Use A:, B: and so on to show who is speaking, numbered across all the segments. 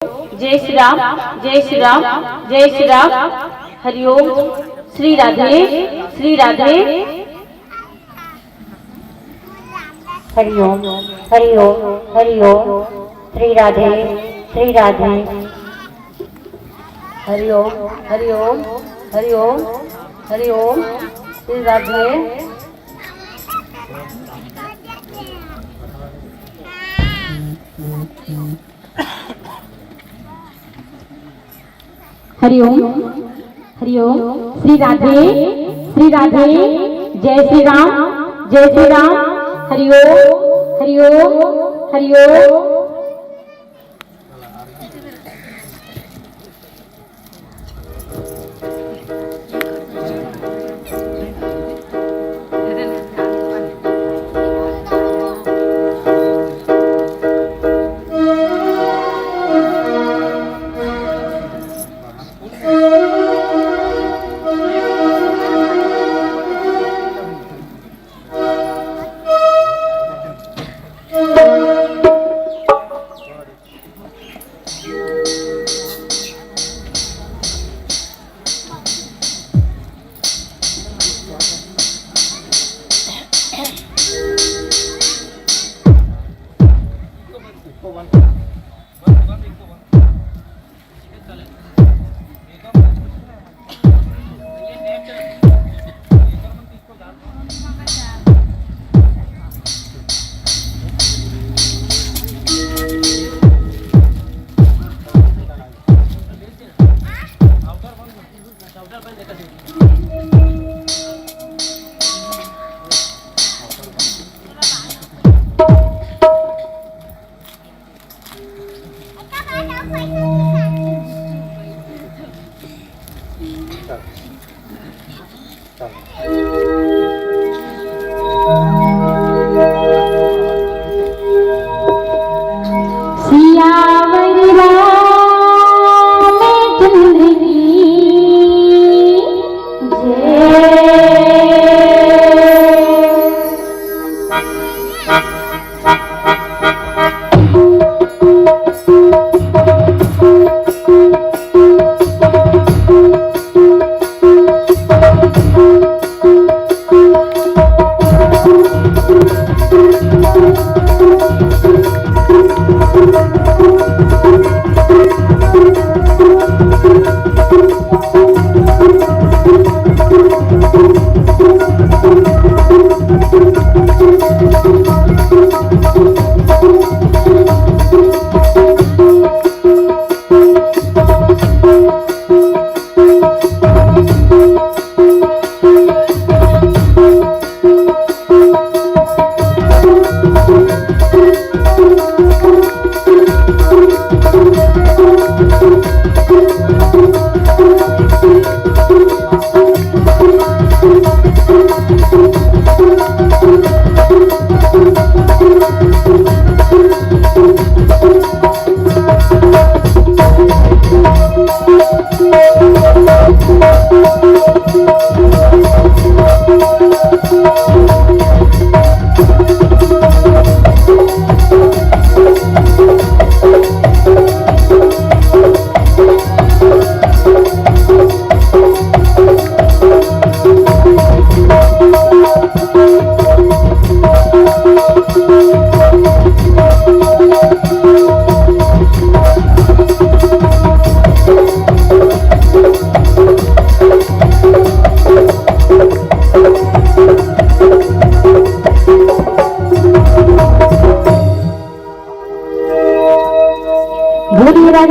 A: जय श्री राम, जय श्री राम, जय श्री राम। हरिओम। श्री राधे, श्री राधे।
B: हरिओम, हरिओम, हरिओम। श्री राधे, श्री राधे।
A: हरिओम, हरिओम, हरिओम, हरिओम। श्री राधे।
C: हरिओम, हरिओम। श्री राधे, श्री राधे। जय श्री राम, जय श्री राम। हरिओम, हरिओम, हरिओम।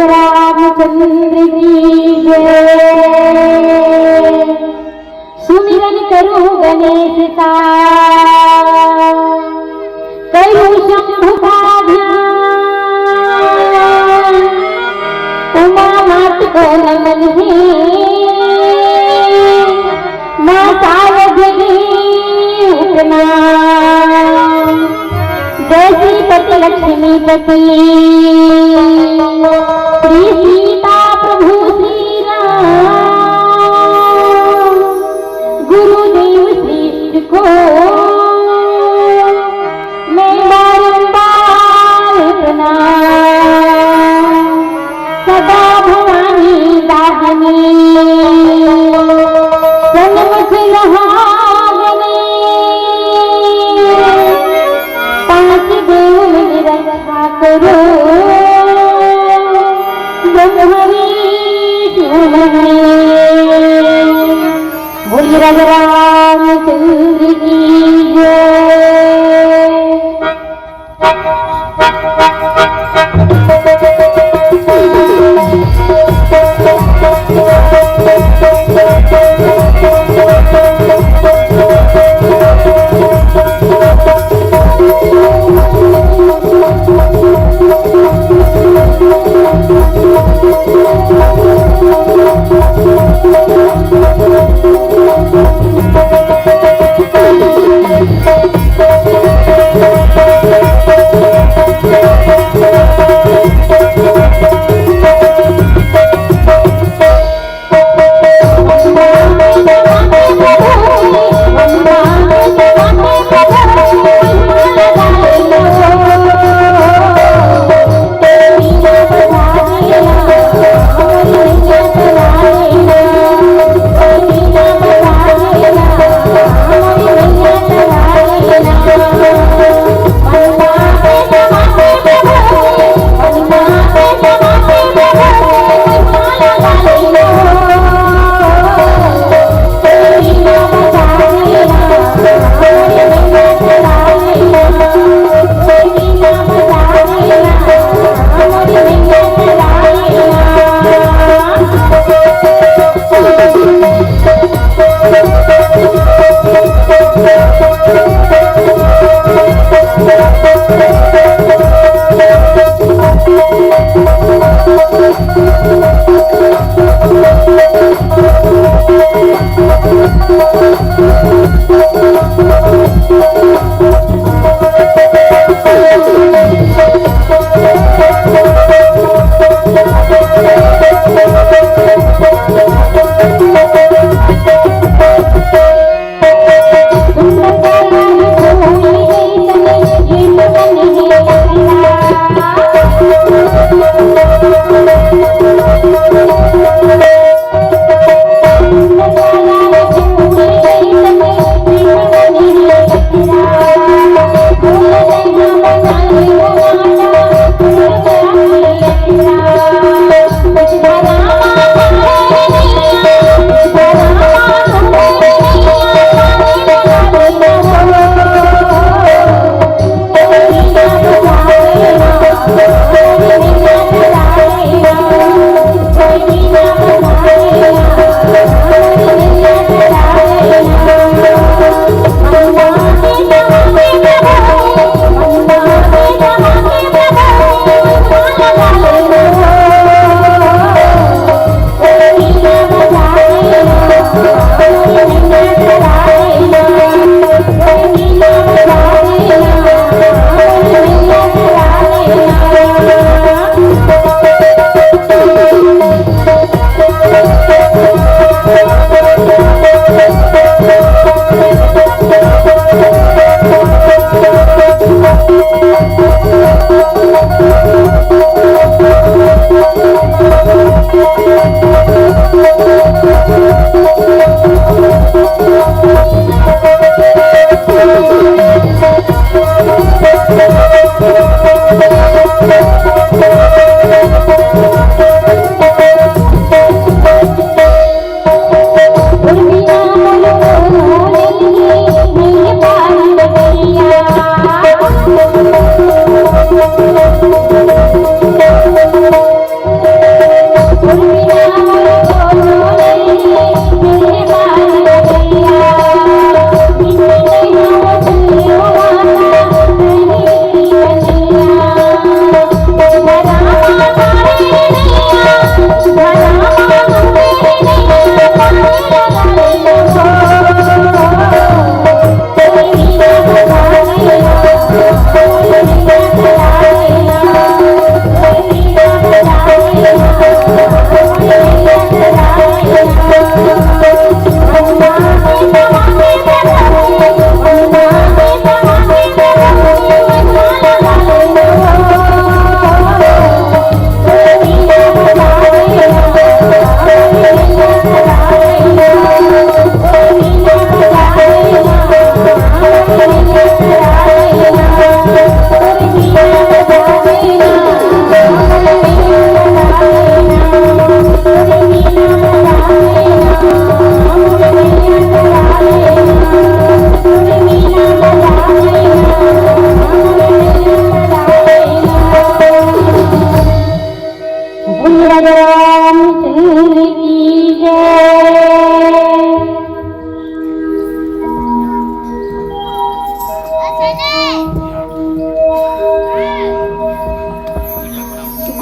C: रामचंद्र की जय। सुमिरन करूं गणेश का, करूं शंभु का ध्यान। उमा मात को नमन है, माँ सावधनी उपनाम। जय श्रीपति लक्ष्मीपति श्री सीता प्रभु श्री राम। गुरुदेव श्रेष्ठ को मैं बारंबार प्रणाम।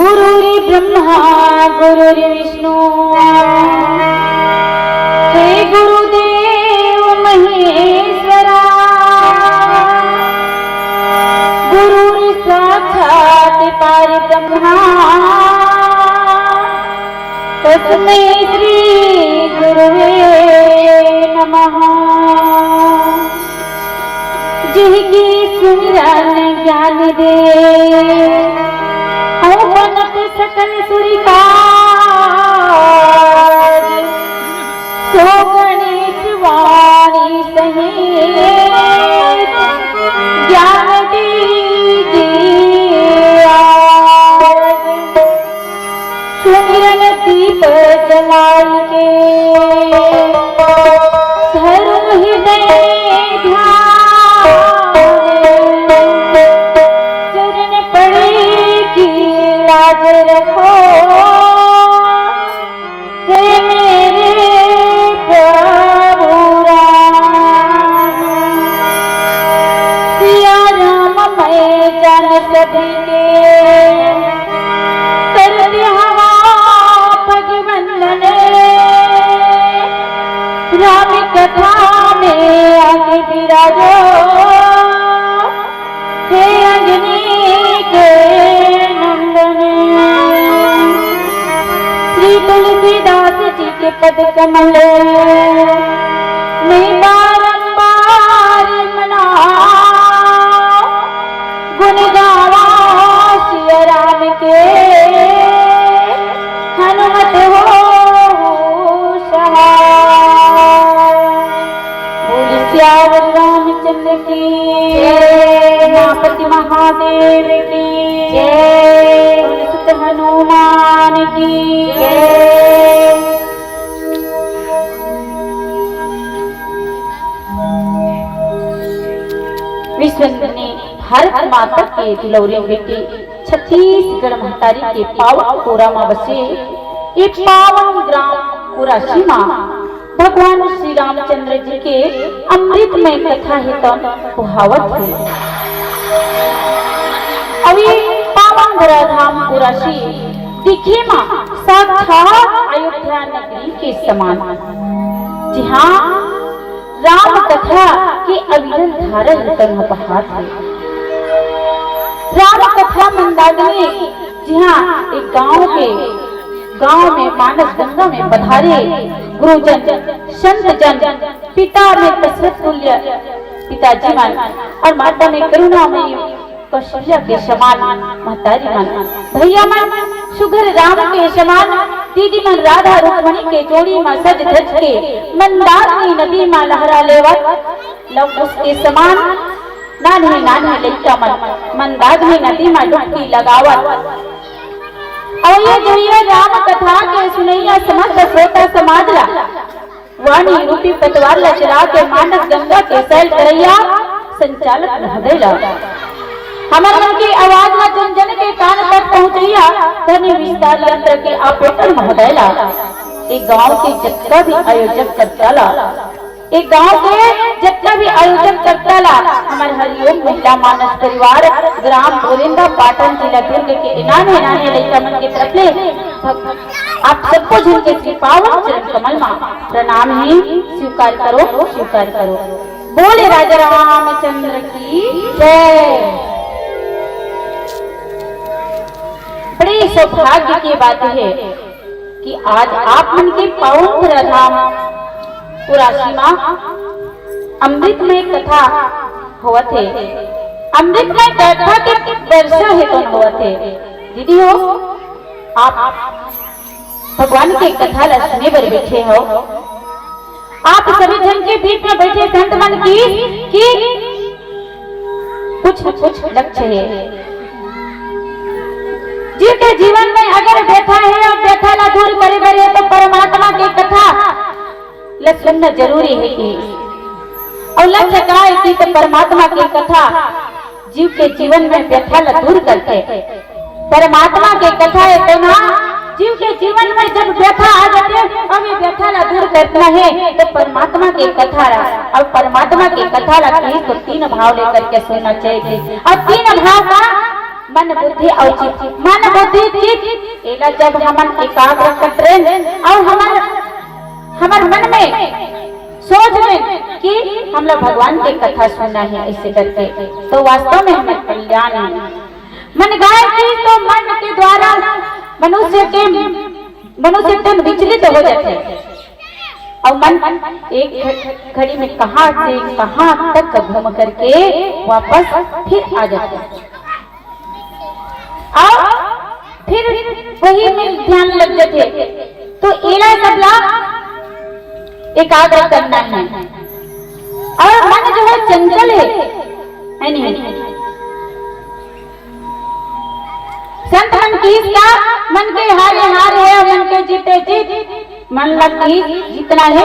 A: गुरुरि ब्रह्मा गुरुरि विष्णु हे गुरुदेव महेश्वरा गुरुरि साक्षात् परब्रह्मा तस्मै श्री गुरुवे नमः। जिहकी सुमिरन ज्ञान दे बनत सकल सुरिकार सो गणेश वाणी सहित ज्ञान दीजिए। सुमिरन दीप जलाई के धर्म हृदय रखो हे मेरे प्रभु राम। सिया राम मैं जान सभी के कर हवा भगवंदन राम कथा में आगे विराजो हे अंजनी के तुलसीदास जी के पद कमल में बारंबार मना गुण गावा सिया राम के हनुमत हो सहाय। बोल सियावर रामचंद्र की मापति महादेव की जय। हनुमान की जय। विश्वसनीय भारत माता के दुलौरी बेटी छत्तीसगढ़ महतारी के पावन कोरा में बसे ये पावन ग्राम कुरासीमा भगवान श्री रामचंद्र जी के अमृतमय कथा हेतु कुहावत है। अभी पावन धाम कुरासी दिखे मां साक्षात अयोध्या नगरी के समान। जी हाँ, राम कथा की अविरल धारा रतन बहार है। राम कथा मंदाकिनी जी हाँ एक गांव में मानस गंगा में पधारे गुरुजन संत जन पिता में दशरथ तुल्य पिताजी मान और माता में करुणामयी कौशल्या के समान महतारी मन भैया मन सुघर राम के समान दीदी मन राधा रुक्मणी के जोड़ी में सज धज के मंदाकिनी नदी में लहरा लेवत लव उसके समान नाने नाने लइका मन मंदाकिनी नदी में डुबकी लगावत। और ये जोइया राम कथा के सुनैया समस्त श्रोता समाज ला वाणी रूपी पतवार ला चला के मानस गंगा के सैल करैया संचालक महोदय ला हमार मन की आवाज में जन जन के कान तक पहुंचैया धनी विस्तार यंत्र के ऑपरेटर महोदय ला एक गांव के जितना भी आयोजक करता ला एक गांव के जितना भी आयोजन करता ला हमारे हरिओम महिला मानस परिवार ग्राम गोविंदा पाटन जिला दुर्ग के इनाने इनाने लइका मन के तरफ ले आप सबको जिनके श्री पावन चरण कमल में प्रणाम ही स्वीकार करो स्वीकार करो। बोले राजा रामचंद्र की जय। बड़ी सौभाग्य की बात है कि आज आप मन के पावन धाम कुरासीमा अमृतमय कथा होवत है। अमृतमय कथा के वर्षा हेतु होवत है। दीदी हो आप भगवान के कथा ला सुने बर बैठे हो। आप सभी जन के बीच में बैठे संत मन की कुछ लक्ष्य है। जिनके जीवन में अगर व्यथा है और व्यथा ला दूर करे करे तो परमात्मा की कथा ला सुनना जरूरी है कि और लक्ष्य का है कि तो परमात्मा की कथा जीव के जीवन में व्यथा ला दूर करते। परमात्मा की कथा है तो ना जीव के जीवन में जब व्यथा आ जाते अभी व्यथा ला दूर करना है तो परमात्मा की कथा ला और परमात्मा की कथा ला कहीं तो तीन भाव लेकर के सुनना चाहिए। और तीन भाव का मन बुद्धि और चित्त, मन बुद्धि चित्त एला जब हमन एकाग्र करते और हमार मन में सोच लें कि हम लोग भगवान की कथा सुनना है ऐसे करके, तो वास्तव में हमें कल्याण है। मन गाय की तो मन के द्वारा मनुष्य तन विचलित हो जाते हैं और मन एक घड़ी में कहां से कहां तक घूम करके वापस फिर आ जाते हैं और फिर वही में ध्यान लग जाते। तो एला सबला एकाग्र करना है और मन जो है चंचल है नहीं? संत मन की क्या मन के हारे हार है, मन के जीते जीत, मन लगी जितना है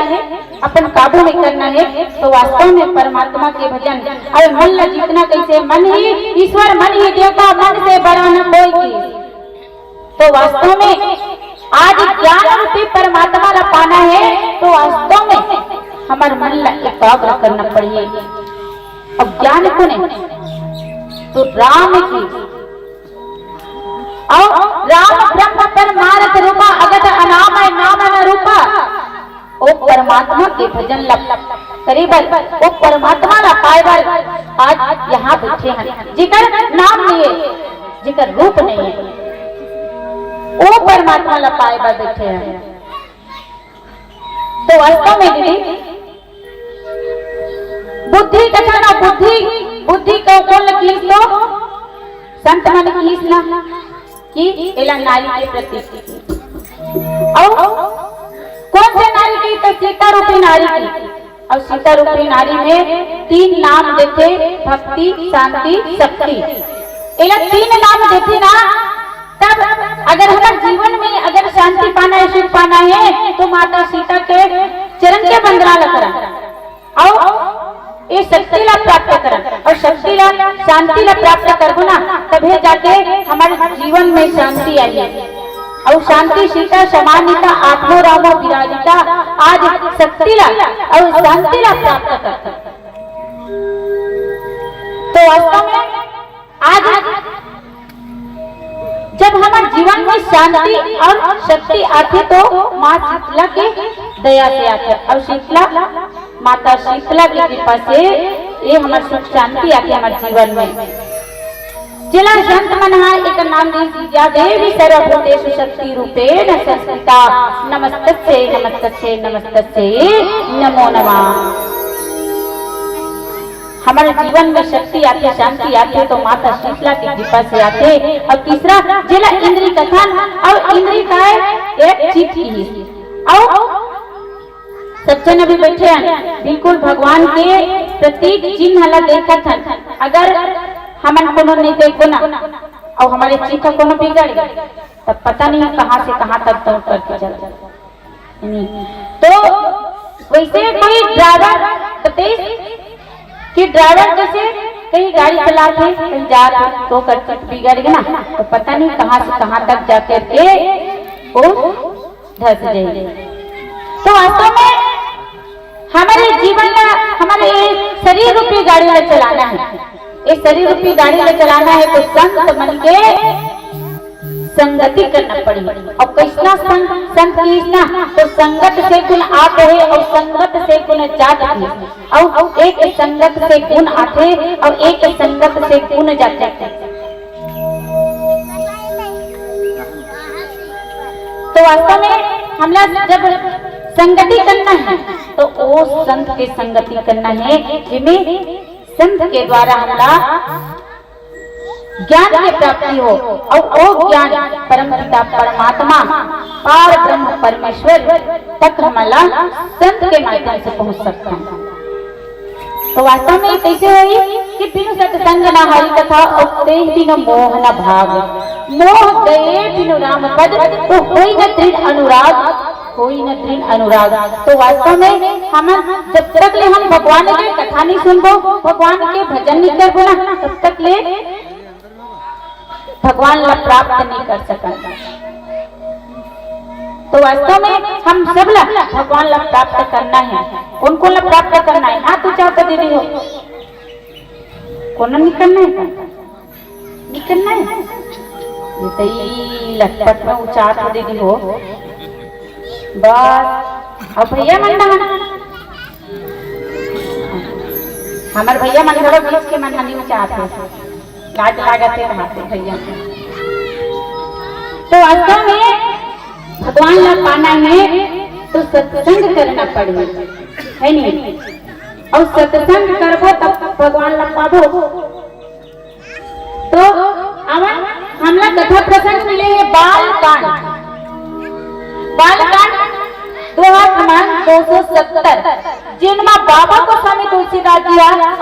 A: अपन काबू में करना है। तो वास्तव में परमात्मा के भजन और मन ल जितना कैसे, मन ही ईश्वर, मन ही देवता, मन से बड़ा न कोई। तो वास्तव में आज ज्ञान रूपी परमात्मा ला पाना है तो वास्तव में हमारे मन ला एकाग्र करना पड़िए। अब ज्ञान को नहीं तो राम की और राम ब्रह्म परमार्थ रूपा अगत अनाम नाम न रूपा, ओ परमात्मा के भजन ला करीबन वो परमात्मा ला पाए आज यहाँ बैठे हैं, जिकर नाम नहीं है, जिकर रूप नहीं है, वो परमात्मा ला पाए बैठे हैं। तो वास्तव में दीदी बुद्धि कथा ना बुद्धि को कौन कीस लो, संत मन कीस ना कि एला नारी के प्रति और कौन से नारी की, तो सीता रूपी नारी की। और सीता रूपी नारी में 3 नाम देते, भक्ति, शांति, शक्ति। एला 3 नाम देते ना, तब अगर हमारे जीवन में अगर शांति पाना है, सुख पाना है, तो माता सीता के चरण के बंदना करा और ये शक्ति ला प्राप्त करा और शक्ति ला शांति ला प्राप्त करबो ना, तभी जाके हमारे जीवन में शांति आई है। और शांति सीता समानिता आत्मो रामो विराजिता, आज शक्ति ला और शांति ला प्राप्त करता। तो वास्तव में आज जब हमारे जीवन में शांति और शक्ति आती तो माँ शीतला की दया से आते, और शीतला माता शीतला की कृपा से ये हमारे सुख शांति आती हमारे जीवन में। जिला संत मनहा एक नाम दीजिया देवी सर्वभूतेषु शक्ति रूपेण संस्थिता, नमस्तस्यै नमस्तस्यै नमस्तस्यै नमो नमः। हमारे जीवन में शक्ति आती है, शांति आती है तो माता शीतला की कृपा से आते। और तीसरा जिला इंद्री कथन, और इंद्री का एक चित्त ही और सब जन अभी बैठे हैं बिल्कुल भगवान के प्रतीक चिन्ह ला देखा था। अगर हमन कोनो नहीं देखो ना और हमारे चित्त कोनो बिगड़ गए तब पता नहीं कहाँ से कहाँ तक दौड़ करके चल जाए। तो वैसे कोई ड्राइवर कि ड्राइवर जैसे कहीं गाड़ी चलाते कहीं जाते तो कर बिगड़ गया ना, तो पता नहीं कहाँ से कहाँ तक जाकर के वो धस जाएगी। तो वास्तव में हमारे जीवन में हमारे शरीर रूपी गाड़ी में चलाना है, ये शरीर रूपी गाड़ी में चलाना है तो संत मन के संगति करना पड़ेगी। और कैसना संत किसना, तो संगत से गुण आते हैं और संगत से गुण जाते हैं, और एक संगत से गुण आते और एक संगत से गुण जाते हैं। तो वास्तव में हमला जब संगति करना है तो वो संत के संगति करना है जिन्हें संत के द्वारा हमला ज्ञान की प्राप्ति हो, और वो ज्ञान परम पिता परमात्मा पार ब्रह्म परमेश्वर तक हमला संत के माध्यम से पहुंच सकता है। तो वास्तव में कैसे हुई कि बिनु सत्संग न हरि कथा उगते बिनु मोह न भाग, मोह गए बिनु राम पद तो कोई न दृढ़ अनुराग, कोई न दृढ़ अनुराग। तो वास्तव में हम जब तक ले हम भगवान के कथा नहीं सुनबो, भगवान के भजन नहीं करबो ना, तब तक ले भगवान ला प्राप्त नहीं कर सकता। तो वास्तव में हम सब ला भगवान ला प्राप्त करना है, उनको ला प्राप्त करना है। हाँ तू चाहता दीदी हो कौन नहीं करना है, करना है ये तो ही लटपट में उचार हो देगी हो बस। अब भैया मन हमारे भैया मन घरो बीच के मन नहीं उचार है लाज लागते रहते भैया। तो वास्तव में भगवान ला पाना है तो सत्संग करना पड़ेगा है नहीं, और सत्संग करबो तब भगवान ला पाबो। तो अवन हमला कथा प्रसंग मिले है बालकांड। बालकांड 270 जिनमें बाबा को स्वामी तुलसीदास जी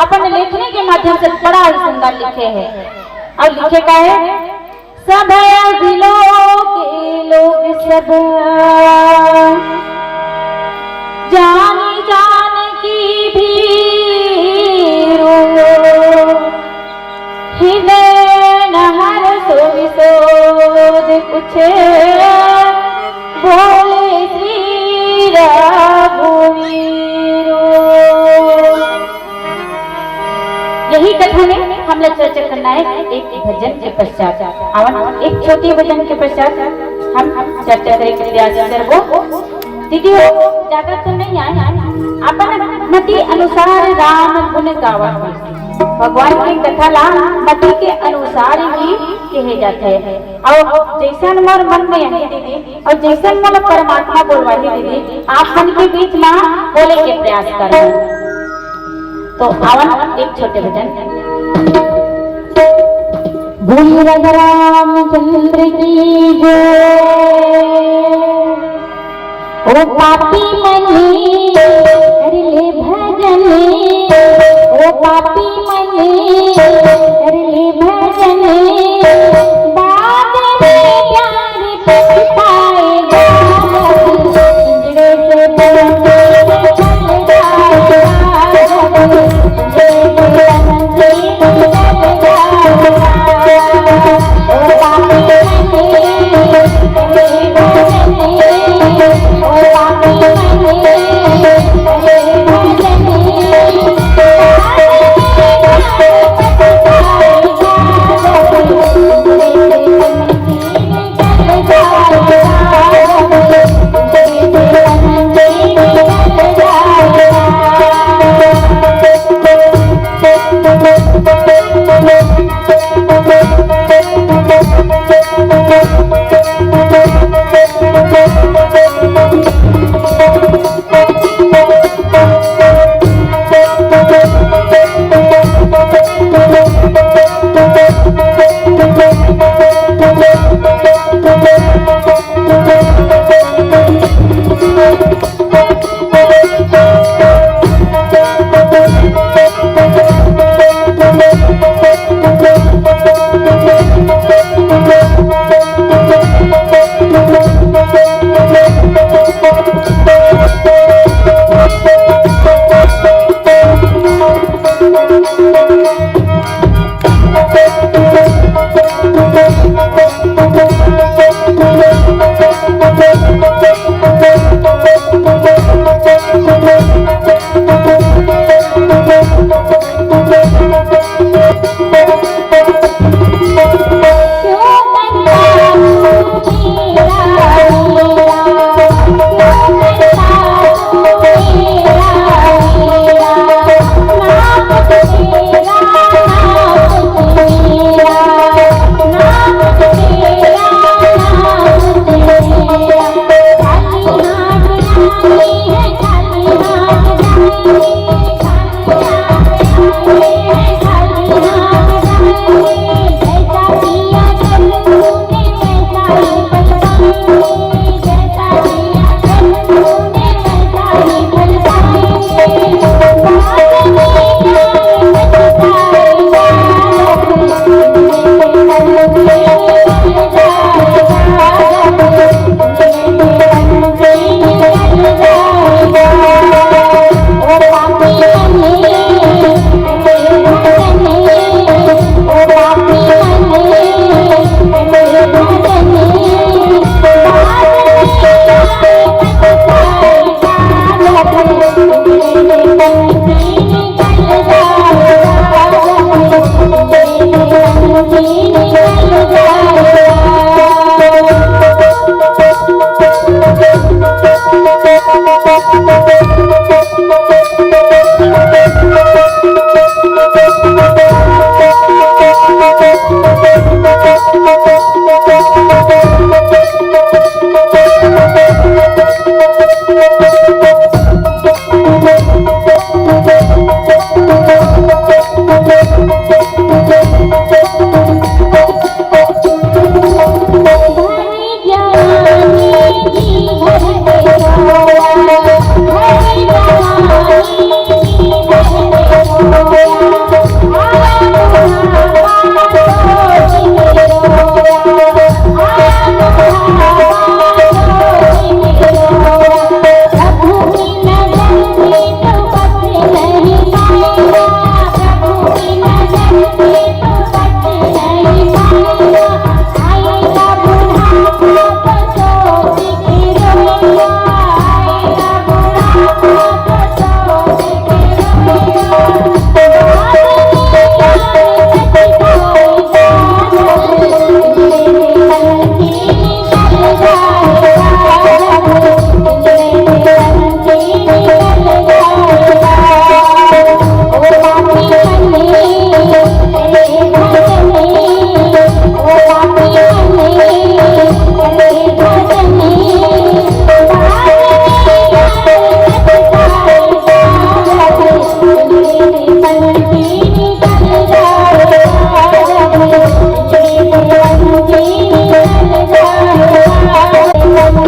A: अपन लेखनी के माध्यम से बड़ा ही सुंदर लिखे हैं। और लिखे का है सब जिलों के लोग सब जानी जान की भीड़ हृदय नहर सोद कुछ बोले श्री रघुवीर। यही कथा में हम लोग चर्चा करना है एक भजन के पश्चात। आवन एक छोटी भजन के पश्चात हम चर्चा करेंगे प्रयास करबो। दीदी हो ज्यादा तो नहीं आए अपन मति अनुसार राम गुण गावा। भगवान की कथा ला मति के अनुसार ही कहे जाते हैं। और जैसन मोर मन में है दीदी और जैसन मोर परमात्मा बोलवा है दीदी आप मन के बीच में बोले के प्रयास करें। तो आवन एक छोटे भजन।
C: बोल रामचंद्र की जय। ओ पापी मनी कर ले भजन, ओ पापी मनी कर ले भजन। बाद में प्यार पछताएगा, पिंजरे से बंद चल जाएगा, पिंजरे से बंद चल जाएगा। ओ पापी मनी कर ले भजन, ओ पापी मनी कर ले भजन।
B: Thank you.